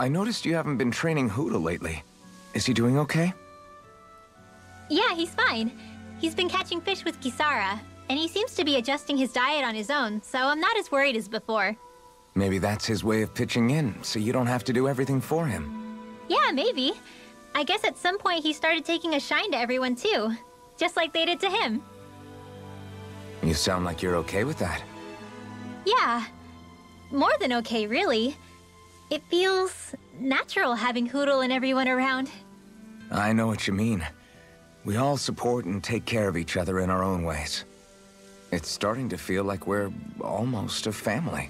I noticed you haven't been training Hoodle lately. Is he doing okay? Yeah, he's fine. He's been catching fish with Kisara, and he seems to be adjusting his diet on his own, so I'm not as worried as before. Maybe that's his way of pitching in, so you don't have to do everything for him. Yeah, maybe. I guess at some point he started taking a shine to everyone too, just like they did to him. You sound like you're okay with that. Yeah, more than okay, really. It feels natural having Hoodle and everyone around. I know what you mean. We all support and take care of each other in our own ways. It's starting to feel like we're almost a family.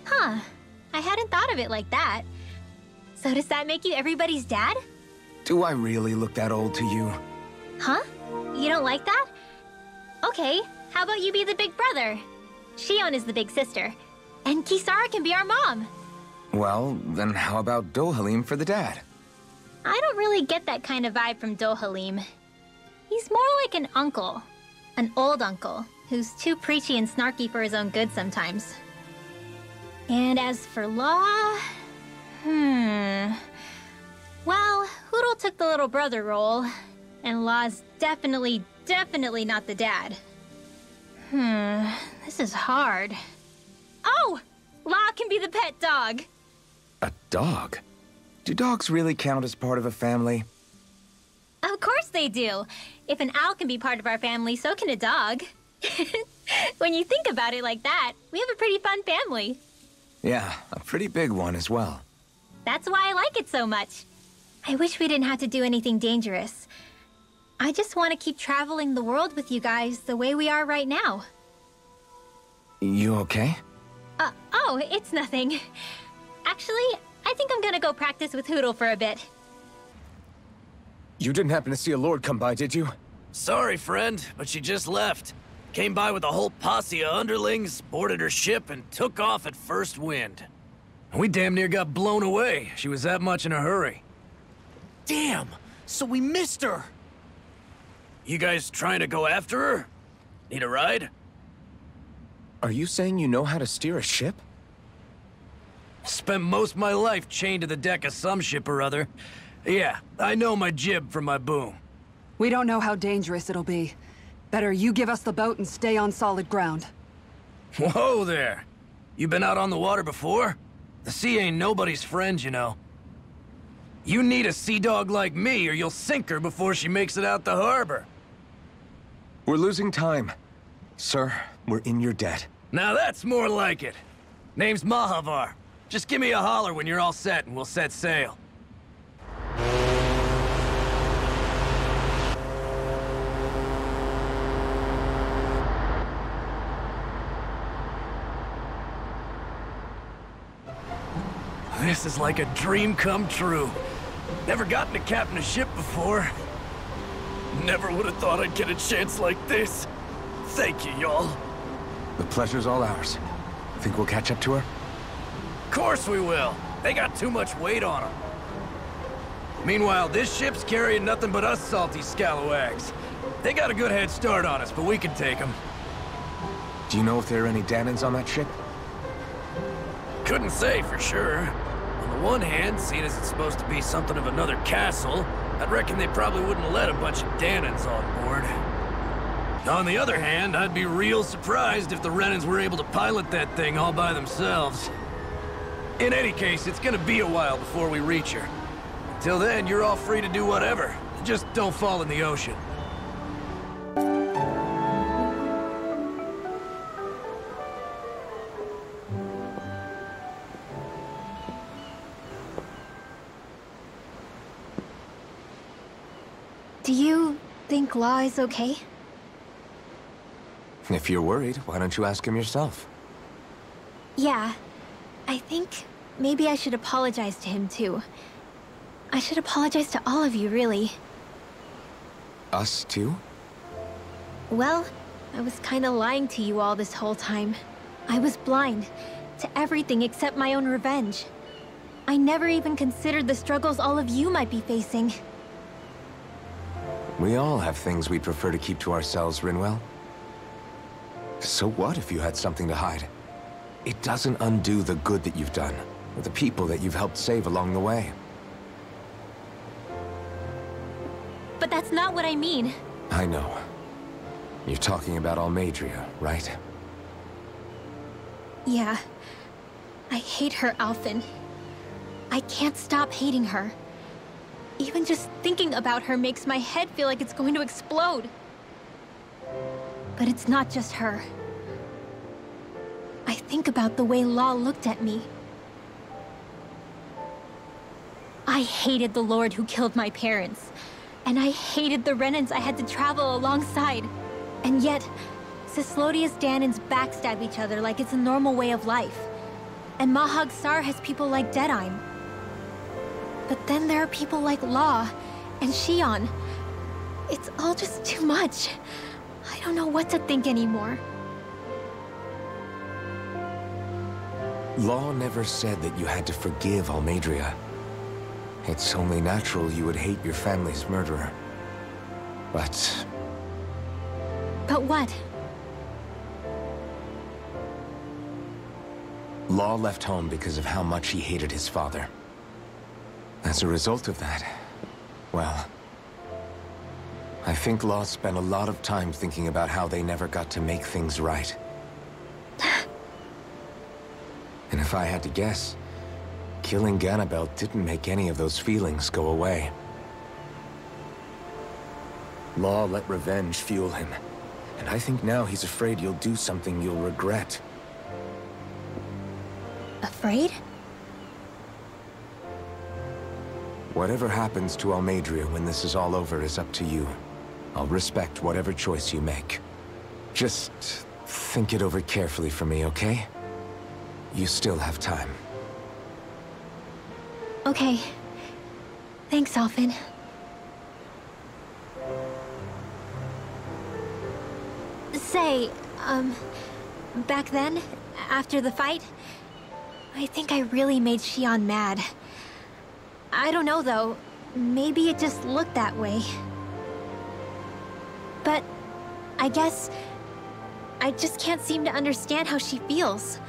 Huh. I hadn't thought of it like that. So does that make you everybody's dad? Do I really look that old to you? Huh? You don't like that? Okay, how about you be the big brother? Shion is the big sister, and Kisara can be our mom. Well, then how about Dohalim for the dad? I don't really get that kind of vibe from Dohalim. He's more like an uncle. An old uncle, who's too preachy and snarky for his own good sometimes. And as for Law... Well, Hoodle took the little brother role, and Law's definitely not the dad. This is hard. Oh! Law can be the pet dog! A dog? Do dogs really count as part of a family? Of course they do! If an owl can be part of our family, so can a dog. When you think about it like that, we have a pretty fun family. Yeah, a pretty big one as well. That's why I like it so much. I wish we didn't have to do anything dangerous. I just want to keep traveling the world with you guys the way we are right now. You okay? Oh, it's nothing. Actually, I think I'm gonna go practice with Hoodle for a bit. You didn't happen to see a lord come by, did you? Sorry, friend, but she just left. Came by with a whole posse of underlings, boarded her ship, and took off at first wind. We damn near got blown away. She was that much in a hurry. Damn! So we missed her! You guys trying to go after her? Need a ride? Are you saying you know how to steer a ship? Spent most of my life chained to the deck of some ship or other. Yeah, I know my jib from my boom. We don't know how dangerous it'll be. Better you give us the boat and stay on solid ground. Whoa there! You been out on the water before? The sea ain't nobody's friend, you know. You need a sea dog like me, or you'll sink her before she makes it out the harbor. We're losing time. Sir, we're in your debt. Now that's more like it. Name's Mahavar. Just give me a holler when you're all set and we'll set sail. This is like a dream come true. Never gotten to captain a ship before. Never would have thought I'd get a chance like this. Thank you, y'all. The pleasure's all ours. Think we'll catch up to her? Of course we will. They got too much weight on them. Meanwhile, this ship's carrying nothing but us salty scalawags. They got a good head start on us, but we can take them. Do you know if there are any Danans on that ship? Couldn't say for sure. On the one hand, seeing as it's supposed to be something of another castle, I'd reckon they probably wouldn't let a bunch of Danans on board. On the other hand, I'd be real surprised if the Renans were able to pilot that thing all by themselves. In any case, it's gonna be a while before we reach her. Till then, you're all free to do whatever. Just don't fall in the ocean. Do you think Law is okay? If you're worried, why don't you ask him yourself? Yeah. I think maybe I should apologize to him too. I should apologize to all of you, really. Us too? Well, I was kinda lying to you all this whole time. I was blind to everything except my own revenge. I never even considered the struggles all of you might be facing. We all have things we'd prefer to keep to ourselves, Rinwell. So what if you had something to hide? It doesn't undo the good that you've done. or the people that you've helped save along the way. But that's not what I mean. I know. You're talking about Almadria, right? Yeah. I hate her, Alphen. I can't stop hating her. Even just thinking about her makes my head feel like it's going to explode. But it's not just her. I think about the way Law looked at me. I hated the Lord who killed my parents. And I hated the Renans I had to travel alongside. And yet, Cyslodia's Danans backstab each other like it's a normal way of life. And Mahag Sar has people like Deadime. But then there are people like Law and Shion. It's all just too much. I don't know what to think anymore. Law never said that you had to forgive Almadria. It's only natural you would hate your family's murderer. But what? Law left home because of how much he hated his father. As a result of that, well, I think Law spent a lot of time thinking about how they never got to make things right. And if I had to guess, killing Ganabel didn't make any of those feelings go away. Law let revenge fuel him, and I think now he's afraid you'll do something you'll regret. Afraid? Whatever happens to Almadria when this is all over is up to you. I'll respect whatever choice you make. Just think it over carefully for me, okay? You still have time. Okay. Thanks, Alphen. Say, back then, after the fight, I think I really made Shion mad. I don't know, though. Maybe it just looked that way. But I guess I just can't seem to understand how she feels.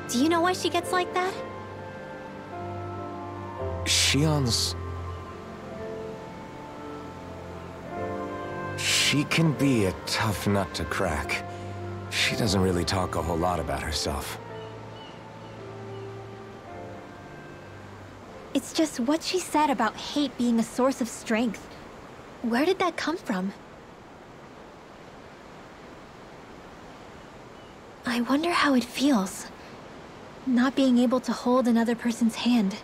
Do you know why she gets like that? Shion's... She can be a tough nut to crack. She doesn't really talk a whole lot about herself. It's just what she said about hate being a source of strength. Where did that come from? I wonder how it feels, not being able to hold another person's hand.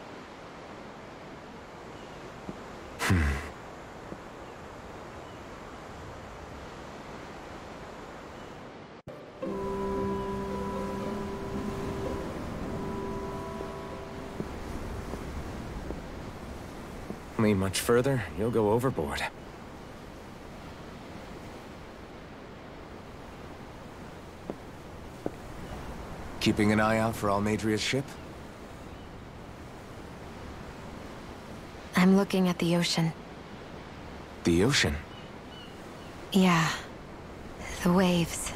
Lean much further, you'll go overboard. Keeping an eye out for Almadria's ship? I'm looking at the ocean. The ocean? Yeah. The waves.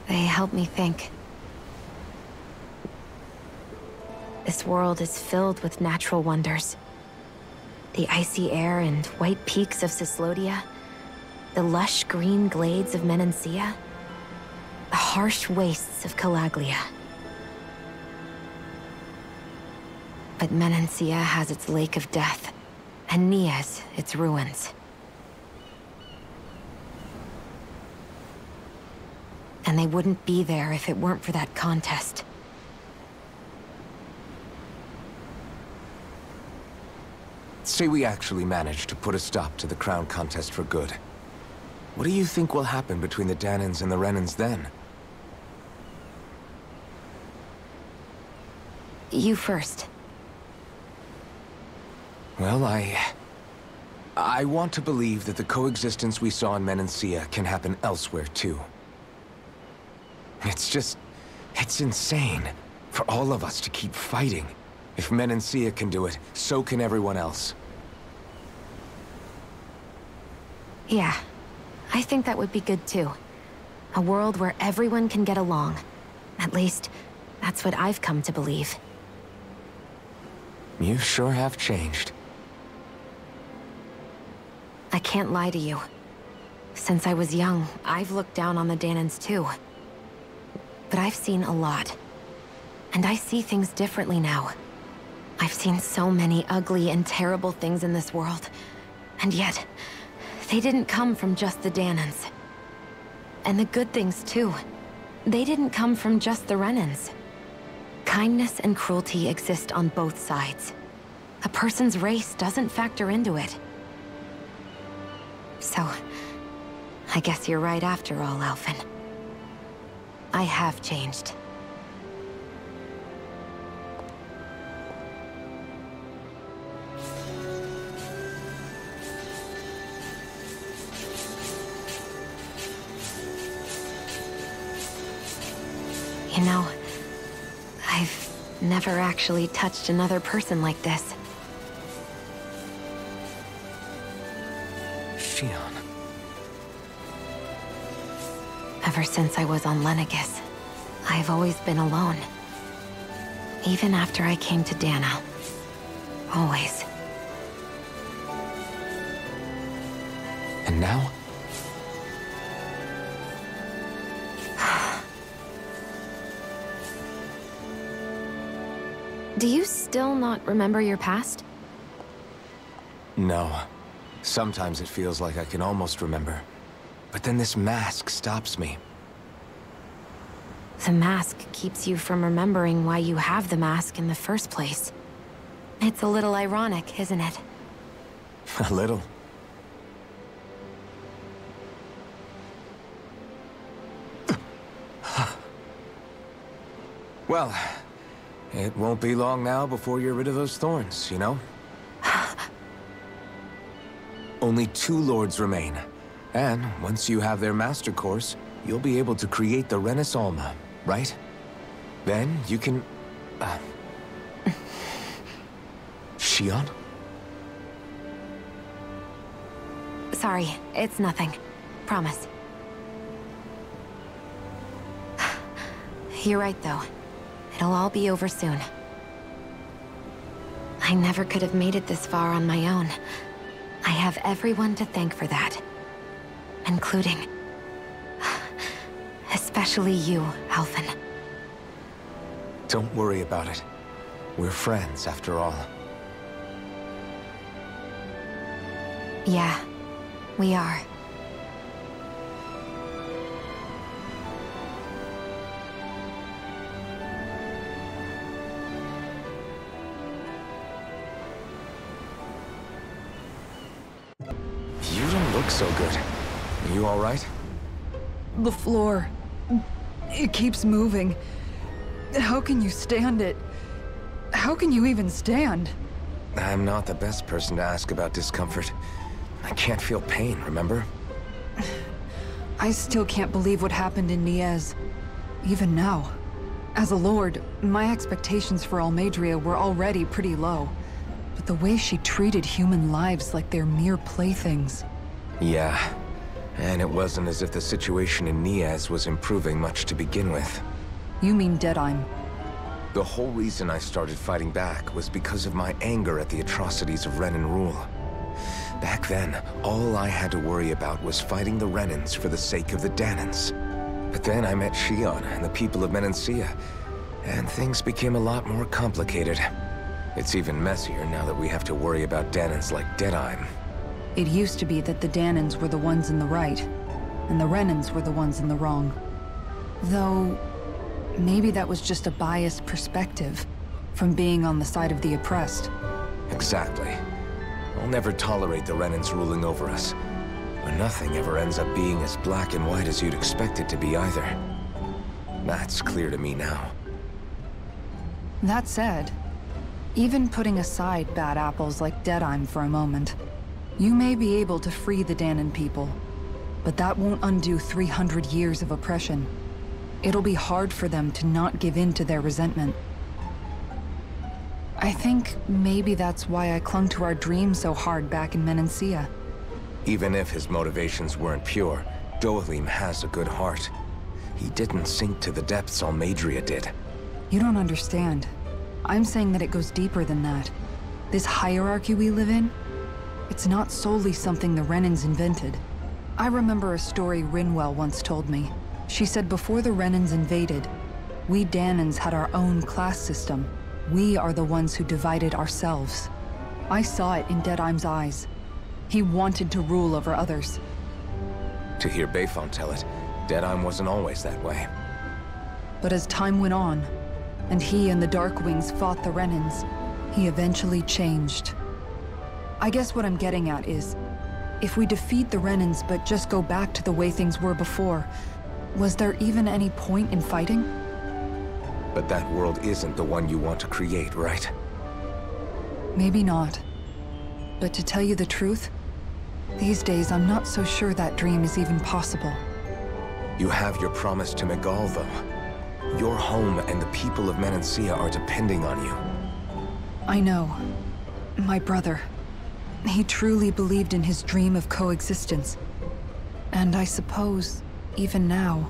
They help me think. This world is filled with natural wonders. The icy air and white peaks of Cyslodia, the lush green glades of Menancia, the harsh wastes of Calaglia. But Menancia has its lake of death, and Nia's its ruins. And they wouldn't be there if it weren't for that contest. Say we actually managed to put a stop to the crown contest for good. What do you think will happen between the Danans and the Renans then? You first. Well, I want to believe that the coexistence we saw in Menancia can happen elsewhere, too. It's insane for all of us to keep fighting. If Menancia can do it, so can everyone else. Yeah, I think that would be good too. A world where everyone can get along. At least, that's what I've come to believe. You sure have changed. I can't lie to you. Since I was young, I've looked down on the Danans too. But I've seen a lot. And I see things differently now. I've seen so many ugly and terrible things in this world. And yet, they didn't come from just the Danans. And the good things too. They didn't come from just the Renans. Kindness and cruelty exist on both sides. A person's race doesn't factor into it. So, I guess you're right after all, Alphen. I have changed. You know, I've never actually touched another person like this. Shion. Ever since I was on Lenegis, I've always been alone. Even after I came to Dana. Always. And now? Do you still not remember your past? No. Sometimes it feels like I can almost remember. But then this mask stops me. The mask keeps you from remembering why you have the mask in the first place. It's a little ironic, isn't it? A little. Well, it won't be long now before you're rid of those thorns, you know? Only 2 lords remain. And once you have their master course, you'll be able to create the Renus Alma, right? Then you can... Shion? Sorry, it's nothing. Promise. You're right, though. It'll all be over soon. I never could have made it this far on my own. I have everyone to thank for that. Including... especially you, Alphen. Don't worry about it. We're friends, after all. Yeah, we are. You don't look so good. Are you all right? The floor. It keeps moving. How can you stand it? How can you even stand? I'm not the best person to ask about discomfort. I can't feel pain, remember? I still can't believe what happened in Niez. Even now. As a lord, my expectations for Almeidrea were already pretty low. But the way she treated human lives like they're mere playthings. Yeah. And it wasn't as if the situation in Niez was improving much to begin with. You mean Deadheim? The whole reason I started fighting back was because of my anger at the atrocities of Renan rule. Back then, all I had to worry about was fighting the Renans for the sake of the Danans. But then I met Shion and the people of Menancia, and things became a lot more complicated. It's even messier now that we have to worry about Danans like Deadheim. It used to be that the Danans were the ones in the right, and the Renans were the ones in the wrong. Though, maybe that was just a biased perspective from being on the side of the oppressed. Exactly. I'll never tolerate the Renans ruling over us. But nothing ever ends up being as black and white as you'd expect it to be either. That's clear to me now. That said, even putting aside bad apples like Deadheim for a moment, you may be able to free the Danan people, but that won't undo 300 years of oppression. It'll be hard for them to not give in to their resentment. I think maybe that's why I clung to our dream so hard back in Menancia. Even if his motivations weren't pure, Dohalim has a good heart. He didn't sink to the depths Almeidrea did. You don't understand. I'm saying that it goes deeper than that. This hierarchy we live in, it's not solely something the Renans invented. I remember a story Rinwell once told me. She said before the Renans invaded, we Danans had our own class system. We are the ones who divided ourselves. I saw it in Deadheim's eyes. He wanted to rule over others. To hear Bayfont tell it, Deadheim wasn't always that way. But as time went on, and he and the Darkwings fought the Renans, he eventually changed. I guess what I'm getting at is, if we defeat the Renans but just go back to the way things were before, was there even any point in fighting? But that world isn't the one you want to create, right? Maybe not. But to tell you the truth, these days I'm not so sure that dream is even possible. You have your promise to Megal, though. Your home and the people of Menancia are depending on you. I know. My brother. He truly believed in his dream of coexistence. And I suppose, even now,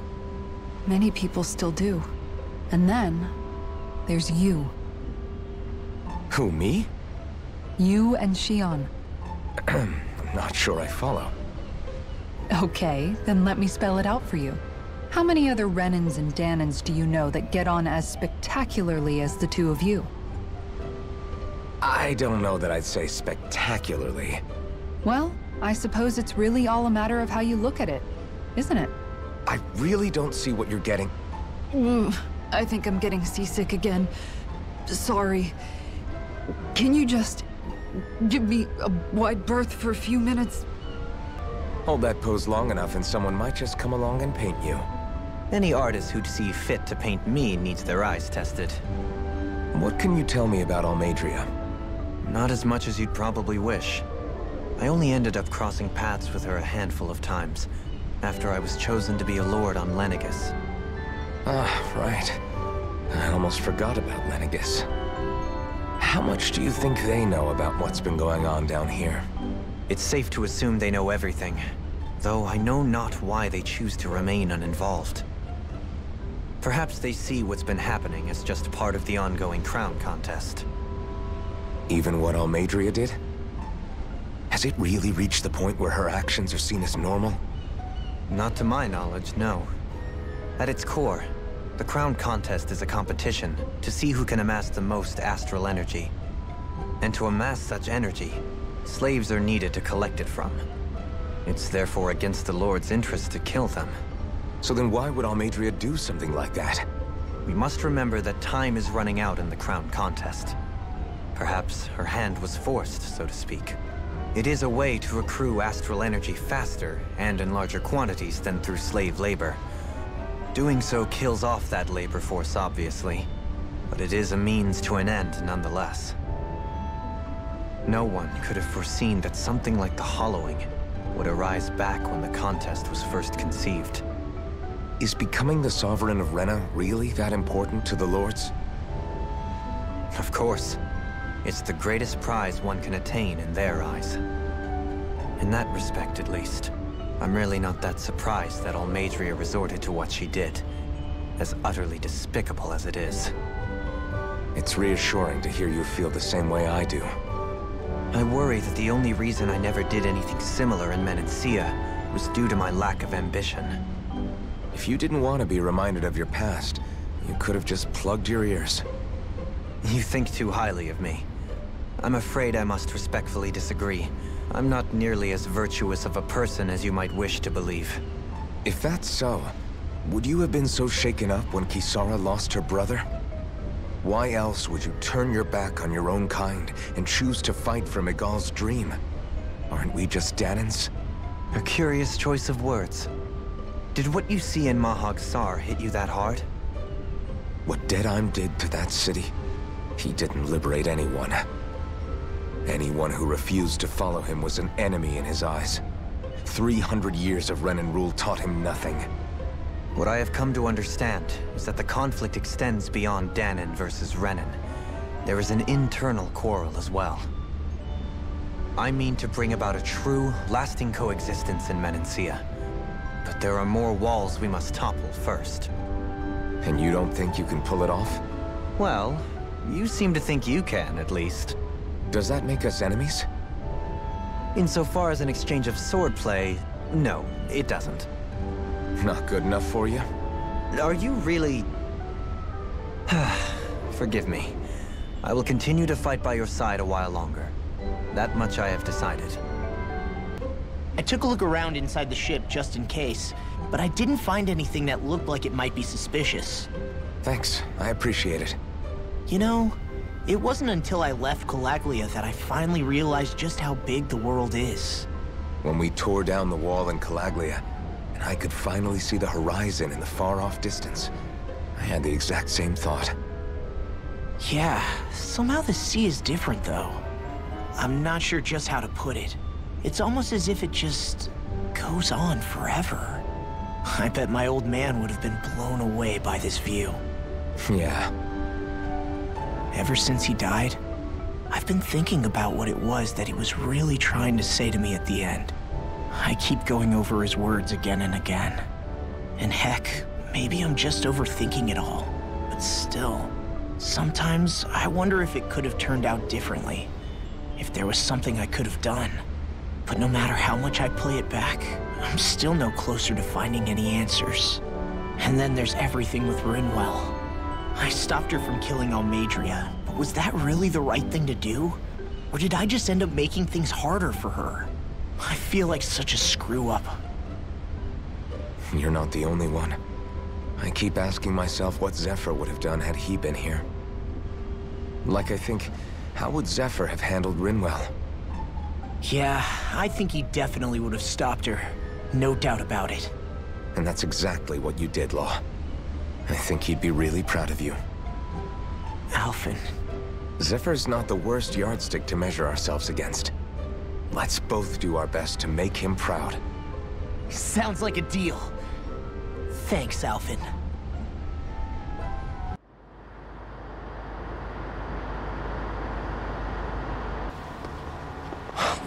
many people still do. And then, there's you. Who, me? You and Shion. I'm not sure I follow. Okay, then let me spell it out for you. How many other Renans and Danans do you know that get on as spectacularly as the two of you? I don't know that I'd say spectacularly. Well, I suppose it's really all a matter of how you look at it, isn't it? I really don't see what you're getting. I think I'm getting seasick again. Sorry. Can you just give me a wide berth for a few minutes? Hold that pose long enough and someone might just come along and paint you. Any artist who'd see fit to paint me needs their eyes tested. What can you tell me about Almeidrea? Not as much as you'd probably wish. I only ended up crossing paths with her a handful of times, after I was chosen to be a lord on Lenegus. Ah, right. I almost forgot about Lenegus. How much do you think they know about what's been going on down here? It's safe to assume they know everything, though I know not why they choose to remain uninvolved. Perhaps they see what's been happening as just part of the ongoing crown contest. Even what Almeidrea did? Has it really reached the point where her actions are seen as normal? Not to my knowledge, no. At its core, the crown contest is a competition to see who can amass the most astral energy. And to amass such energy, slaves are needed to collect it from. It's therefore against the Lord's interest to kill them. So then why would Almeidrea do something like that? We must remember that time is running out in the crown contest. Perhaps her hand was forced, so to speak. It is a way to accrue astral energy faster and in larger quantities than through slave labor. Doing so kills off that labor force, obviously, but it is a means to an end nonetheless. No one could have foreseen that something like the Hollowing would arise back when the contest was first conceived. Is becoming the Sovereign of Rena really that important to the Lords? Of course. It's the greatest prize one can attain in their eyes. In that respect, at least, I'm really not that surprised that Almeidrea resorted to what she did, as utterly despicable as it is. It's reassuring to hear you feel the same way I do. I worry that the only reason I never did anything similar in Menancia was due to my lack of ambition. If you didn't want to be reminded of your past, you could have just plugged your ears. You think too highly of me. I'm afraid I must respectfully disagree. I'm not nearly as virtuous of a person as you might wish to believe. If that's so, would you have been so shaken up when Kisara lost her brother? Why else would you turn your back on your own kind and choose to fight for Megal's dream? Aren't we just Danans? A curious choice of words. Did what you see in Mahag Sar hit you that hard? What Deadheim did to that city, he didn't liberate anyone. Anyone who refused to follow him was an enemy in his eyes. 300 years of Renan rule taught him nothing. What I have come to understand is that the conflict extends beyond Danan versus Renan. There is an internal quarrel as well. I mean to bring about a true, lasting coexistence in Menancia. But there are more walls we must topple first. And you don't think you can pull it off? Well, You seem to think you can, at least. Does that make us enemies? Insofar as an exchange of swordplay, no, it doesn't. Not good enough for you? Are you really... Forgive me. I will continue to fight by your side a while longer. That much I have decided. I took a look around inside the ship just in case, but I didn't find anything that looked like it might be suspicious. Thanks, I appreciate it. You know, it wasn't until I left Calaglia that I finally realized just how big the world is. When we tore down the wall in Calaglia, and I could finally see the horizon in the far-off distance, I had the exact same thought. Yeah, somehow the sea is different though. I'm not sure just how to put it. It's almost as if it just goes on forever. I bet my old man would have been blown away by this view. Yeah. Ever since he died, I've been thinking about what it was that he was really trying to say to me at the end. I keep going over his words again and again. And heck, maybe I'm just overthinking it all. But still, sometimes I wonder if it could have turned out differently. If there was something I could have done. But no matter how much I play it back, I'm still no closer to finding any answers. And then there's everything with Rinwell. I stopped her from killing Almadria, but was that really the right thing to do? Or did I just end up making things harder for her? I feel like such a screw-up. You're not the only one. I keep asking myself what Zephyr would have done had he been here. Like I think, how would Zephyr have handled Rinwell? Yeah, I think he definitely would have stopped her. No doubt about it. And that's exactly what you did, Law. I think he'd be really proud of you. Alphen. Zephyr's not the worst yardstick to measure ourselves against. Let's both do our best to make him proud. Sounds like a deal. Thanks, Alphen.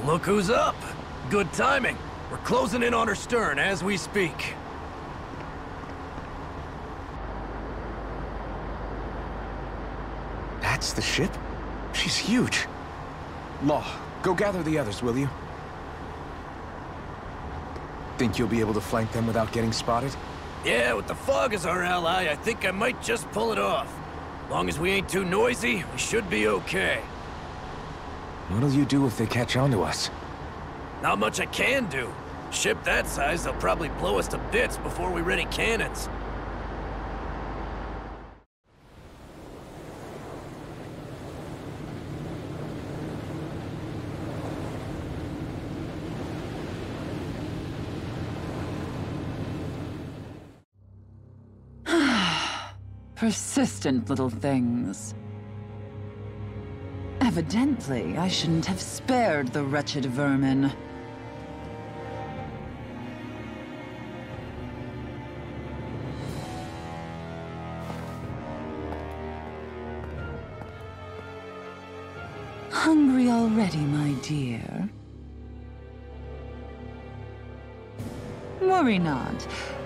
Look who's up! Good timing. We're closing in on her stern as we speak. That's the ship? She's huge. Law, go gather the others, will you? Think you'll be able to flank them without getting spotted? Yeah, with the fog as our ally, I think I might just pull it off. Long as we ain't too noisy, we should be okay. What'll you do if they catch on to us? Not much I can do. Ship that size, they'll probably blow us to bits before we ready cannons. Persistent little things. Evidently, I shouldn't have spared the wretched vermin. Hungry already, my dear? Worry not,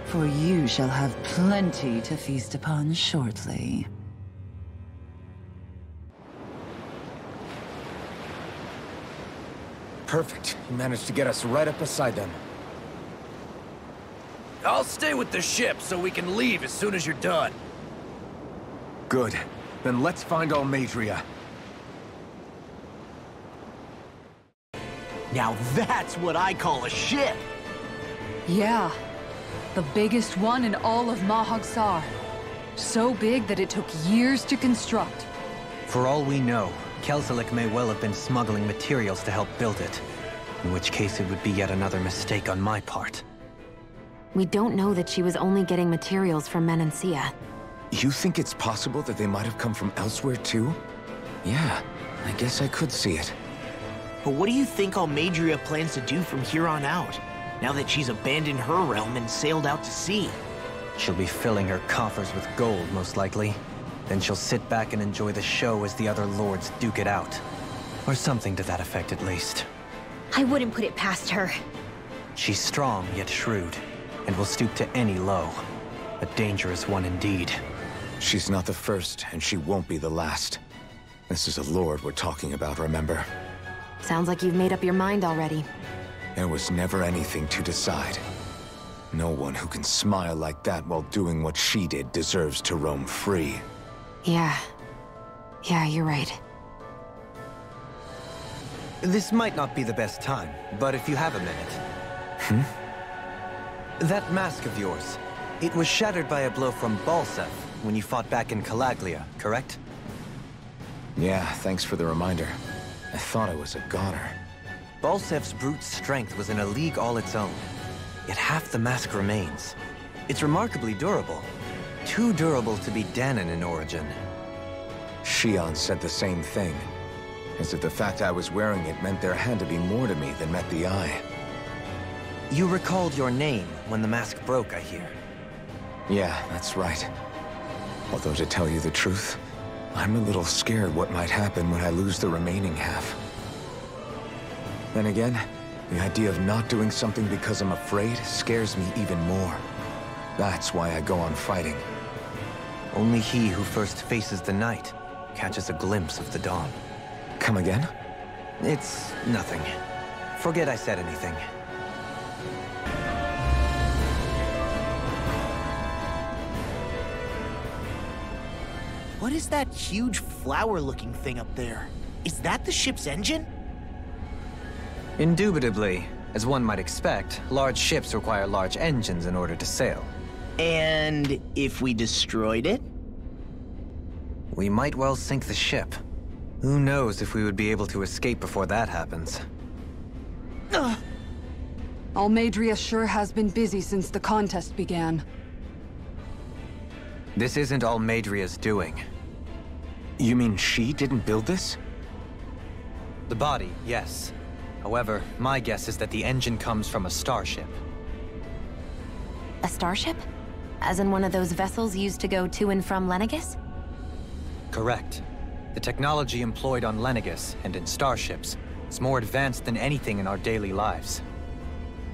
for you shall have plenty to feast upon shortly. Perfect. You managed to get us right up beside them. I'll stay with the ship so we can leave as soon as you're done. Good. Then let's find Almadria. Now that's what I call a ship! Yeah. The biggest one in all of Mahagsar. So big that it took years to construct. For all we know, Kelselik may well have been smuggling materials to help build it. In which case it would be yet another mistake on my part. We don't know that she was only getting materials from Menancia. You think it's possible that they might have come from elsewhere too? Yeah, I guess I could see it. But what do you think Almadria plans to do from here on out? Now that she's abandoned her realm and sailed out to sea? She'll be filling her coffers with gold, most likely. Then she'll sit back and enjoy the show as the other lords duke it out. Or something to that effect, at least. I wouldn't put it past her. She's strong, yet shrewd, and will stoop to any low. A dangerous one indeed. She's not the first, and she won't be the last. This is a lord we're talking about, remember? Sounds like you've made up your mind already. There was never anything to decide. No one who can smile like that while doing what she did deserves to roam free. Yeah, you're right. This might not be the best time, but if you have a minute... That mask of yours, it was shattered by a blow from Balsef when you fought back in Calaglia, correct? Yeah, thanks for the reminder. I thought I was a goner. Balsef's brute strength was in a league all its own. Yet half the mask remains. It's remarkably durable. Too durable to be Danon in origin. Shion said the same thing. As if the fact I was wearing it meant there had to be more to me than met the eye. You recalled your name when the mask broke, I hear. Yeah, that's right. Although to tell you the truth, I'm a little scared what might happen when I lose the remaining half. Then again, the idea of not doing something because I'm afraid scares me even more. That's why I go on fighting. Only he who first faces the night catches a glimpse of the dawn. Come again? It's nothing. Forget I said anything. What is that huge flower-looking thing up there? Is that the ship's engine? Indubitably. As one might expect, large ships require large engines in order to sail. And if we destroyed it? We might well sink the ship. Who knows if we would be able to escape before that happens. Almeidria sure has been busy since the contest began. This isn't Almeidria's doing. You mean she didn't build this? The body, yes. However, my guess is that the engine comes from a starship. A starship? As in one of those vessels used to go to and from Lenegis? Correct. The technology employed on Lenegis and in starships is more advanced than anything in our daily lives.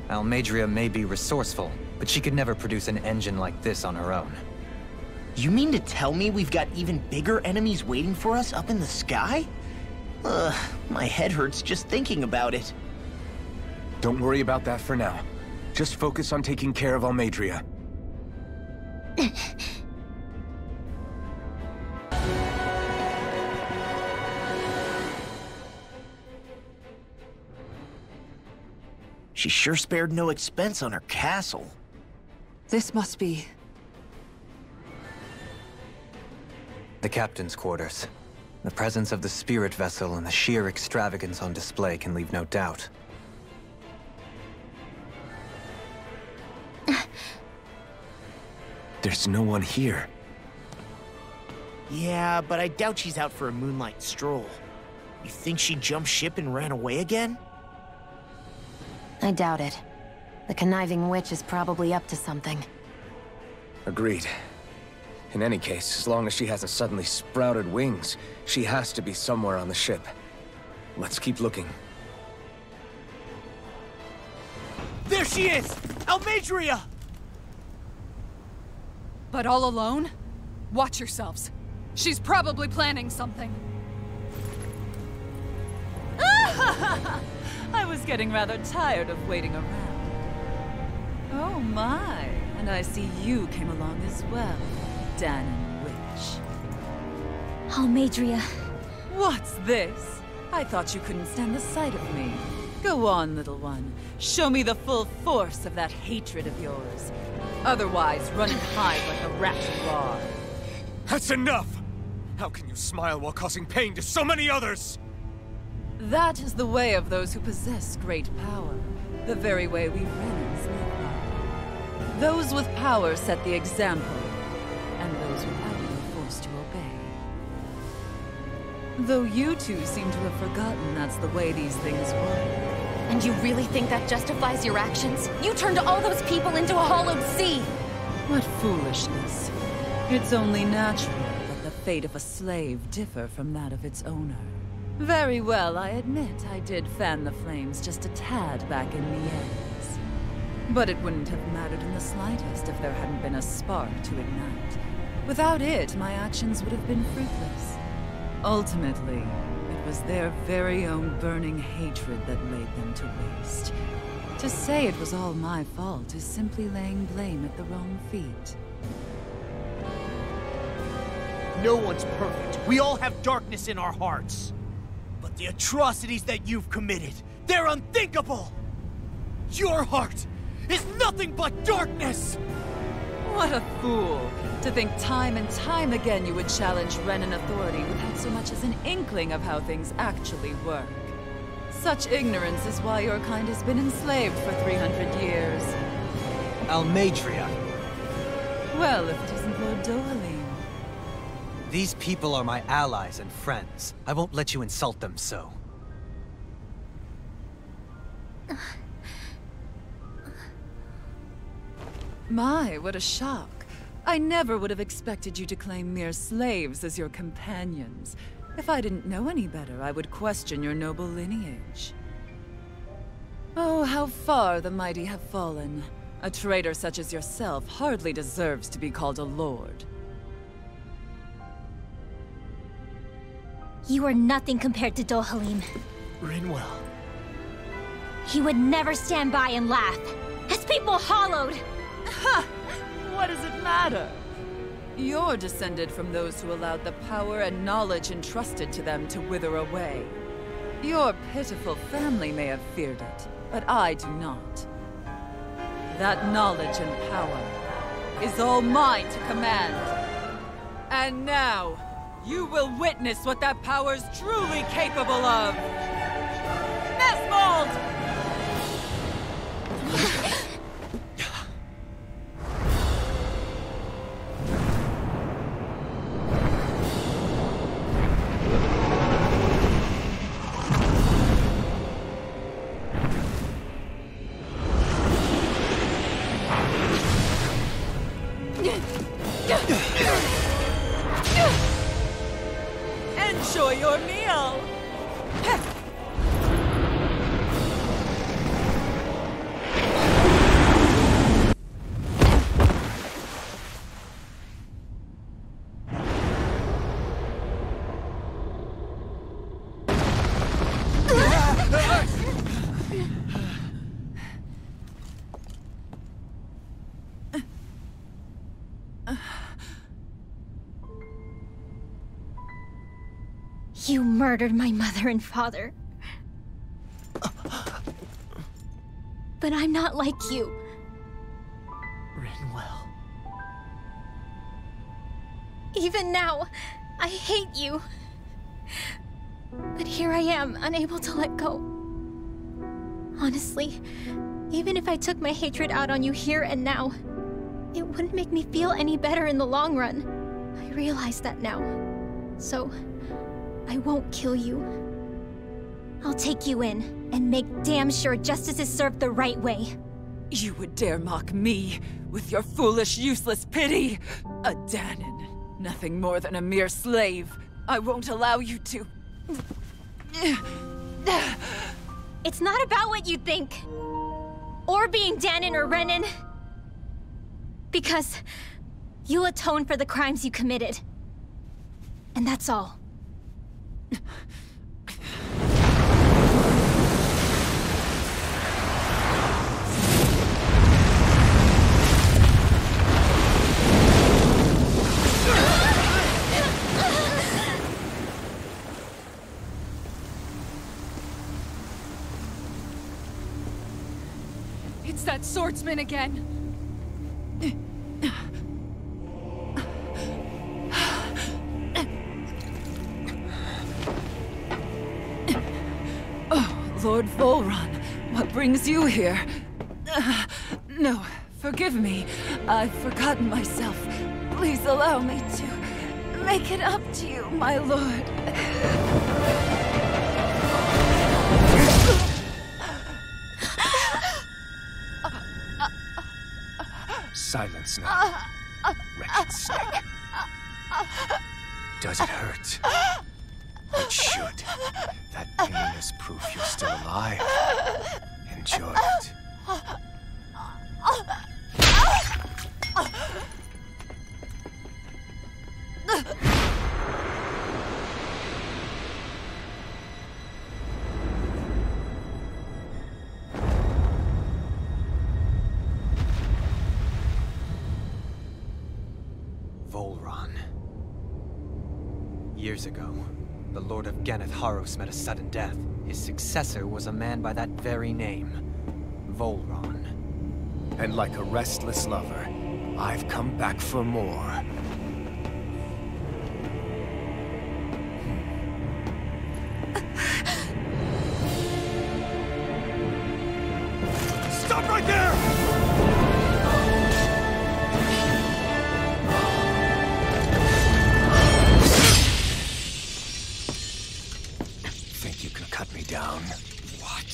Almeidria may be resourceful, but she could never produce an engine like this on her own. You mean to tell me we've got even bigger enemies waiting for us up in the sky? My head hurts just thinking about it. Don't worry about that for now. Just focus on taking care of Almeidria. She sure spared no expense on her castle. This must be... The captain's quarters. The presence of the spirit vessel and the sheer extravagance on display can leave no doubt. There's no one here. Yeah, but I doubt she's out for a moonlight stroll. You think she jumped ship and ran away again? I doubt it. The conniving witch is probably up to something. Agreed. In any case, as long as she hasn't suddenly sprouted wings, she has to be somewhere on the ship. Let's keep looking. There she is! Almeidria! But all alone? Watch yourselves. She's probably planning something. I was getting rather tired of waiting around. Oh my, and I see you came along as well, Danon Witch. Almeidria. What's this? I thought you couldn't stand the sight of me. Go on, little one. Show me the full force of that hatred of yours. Otherwise, run and hide like a rat you are. That's enough! How can you smile while causing pain to so many others? That is the way of those who possess great power. The very way we Renans live by. Those with power set the example, and those without are forced to obey. Though you two seem to have forgotten that's the way these things work. And you really think that justifies your actions? You turned all those people into a hollowed sea! What foolishness. It's only natural that the fate of a slave differ from that of its owner. Very well, I admit I did fan the flames just a tad back in Nies. But it wouldn't have mattered in the slightest if there hadn't been a spark to ignite. Without it, my actions would have been fruitless. Ultimately, it was their very own burning hatred that laid them to waste. To say it was all my fault is simply laying blame at the wrong feet. No one's perfect. We all have darkness in our hearts. But the atrocities that you've committed, they're unthinkable! Your heart is nothing but darkness! What a fool! To think time and time again you would challenge Renan authority without so much as an inkling of how things actually work. Such ignorance is why your kind has been enslaved for 300 years. Almeidria. Well, if it isn't Lord Dohalim. These people are my allies and friends. I won't let you insult them so. My, what a shock. I never would have expected you to claim mere slaves as your companions. If I didn't know any better, I would question your noble lineage. Oh, how far the mighty have fallen. A traitor such as yourself hardly deserves to be called a lord. You are nothing compared to Dohalim. Rinwell. He would never stand by and laugh. His people hollowed! Ha! What does it matter? You're descended from those who allowed the power and knowledge entrusted to them to wither away. Your pitiful family may have feared it, but I do not. That knowledge and power is all mine to command. And now, you will witness what that power's truly capable of! Nesmold! Enjoy your meal! You murdered my mother and father. But I'm not like you. Rinwell. Even now, I hate you. But here I am, unable to let go. Honestly, even if I took my hatred out on you here and now, it wouldn't make me feel any better in the long run. I realize that now. So, I won't kill you. I'll take you in and make damn sure justice is served the right way. You would dare mock me with your foolish, useless pity? A Danon, nothing more than a mere slave. I won't allow you to... It's not about what you think. Or being Danon or Renan. Because you'll atone for the crimes you committed. And that's all. It's that swordsman again. Lord Volron, what brings you here? No, forgive me. I've forgotten myself. Please allow me to make it up to you, my lord. Silence now, wretched snake. Does it hurt? It should. That pain is proof you're still alive. Enjoy it. years ago, the Lord of Ganeth Haros met a sudden death. His successor was a man by that very name, Volron. And like a restless lover, I've come back for more. Stop right there! Think you can cut me down? What?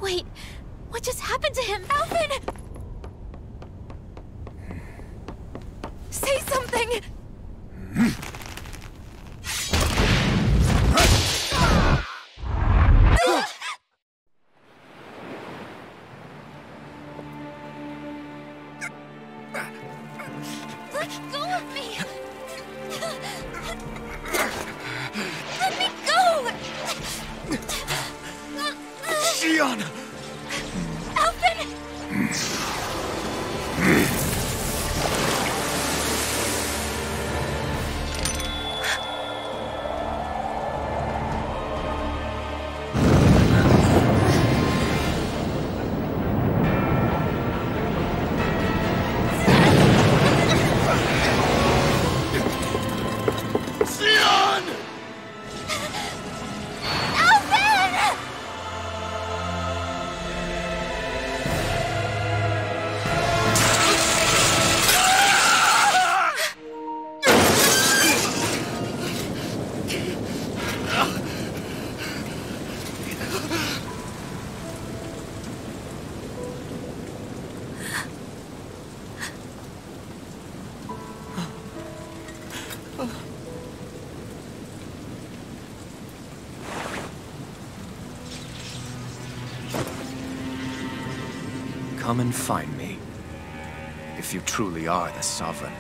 Wait, what just happened to him? Alvin! Say something! Let go of me! Let me go! Gianna! Alvin! Sion! Alvin! Come and find me, if you truly are the Sovereign.